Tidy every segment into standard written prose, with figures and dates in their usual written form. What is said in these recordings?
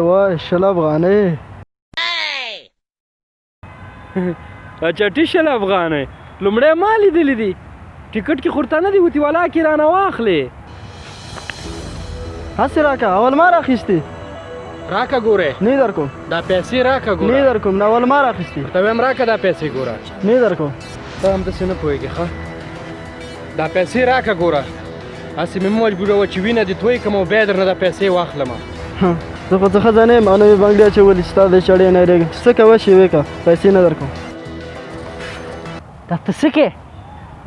وای وای 100 افغانۍ. چټي 100 افغانۍ لومړی ما لیدلې دي ټیکټ کې خورته نه دي وتي والا کې رانه واخلې هسې راکه اول ما راخیستې راکه ګوره نه در کوم دا پیسې راکه ګوره نه در کوم نه اول ما راخیستې ته وایم راکه دا پیسې ګوره نه در کوم ته همداسې نه پوهېږې ښه دا پیسې راکه ګوره هسې مې مه مجبوروه چې وینه دې توی کړم او بیا درنه دا پیسې واخلمه زه خو څه ښځه نه یم او نه مې بنګړي اچولي چې ستا د چړې نه ډېږم څه کوه چې وې که پیسې نه در کوم دا ته څه کې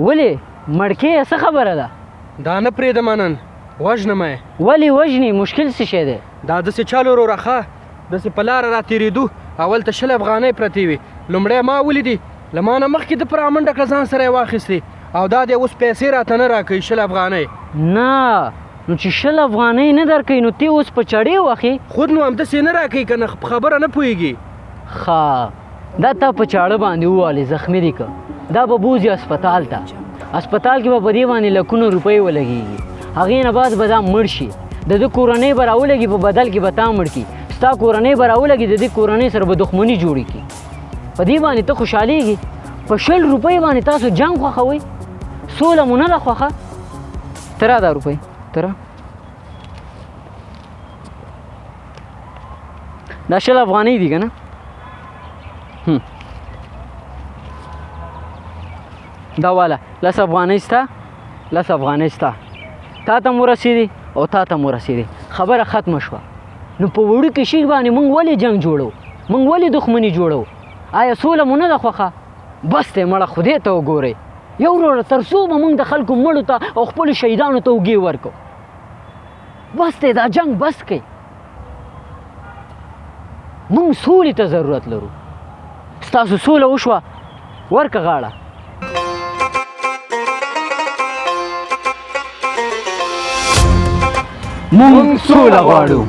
ولې مړکې څه خبره ده دا نه پرېږدمه نن وژنم یې ولې وژنې مشکل څه شی دی دا داسې چل وروره ښه داسې په لاره را تېرېدو اول ته 100 افغانۍ پرتې وي لومړی ما ولیدې له ما نه مخکې ده په رامنډه کړه ځان سره یې واخیستې او دا دی اوس پیسې راته نه راکوي 100 افغانۍ نه نو چې 100 افغانۍ نه درکوي نو تی اوس په چړې واخې خود نو همداسې نه راکوي که نه خبره نه پوهېږي ښه دا تا په چاړه باندې ووالې زخمي دي که دا به بوځي اسپتال ته اسپتال کې به په دې باندې لکونو روپۍ ولګېږي هغې نه بعد به دا مړ شي د ده کورنۍ به راولګي په بدل کې به تا مړ کړي ستا کورنۍ به راولګي د دې کورنۍ سره به دښمني جوړې کړي په دې باندې ته خوشحالېږي په 100 روپۍ باندې تاسو جنګ خوښوئ سوله مو نه ده خوښه ته را دا روپۍ ته را دا 100 افغانۍ دي که نه دا والا 10 افغانۍ ستا 10 افغانۍ ستا تا ته مو رسېدي او تا ته مو رسېدي خبره ختمه شوه نو په وړوکې شي باندې موږ ولې جنګ جوړو موږ ولې دښمني جوړو آیا سوله مو نه ده خوښه بس دی مړه خدای ته وګورئ یو وروره تر څو به موږ د خلکو مړو ته او خپلو شهیدانو ته اوږې ورکو بس دی دا جنګ بس کړئ موږ سولې ته ضرورت لرو ستاسو سوله وشوه ورکه غاړه مونږ سوله غواړو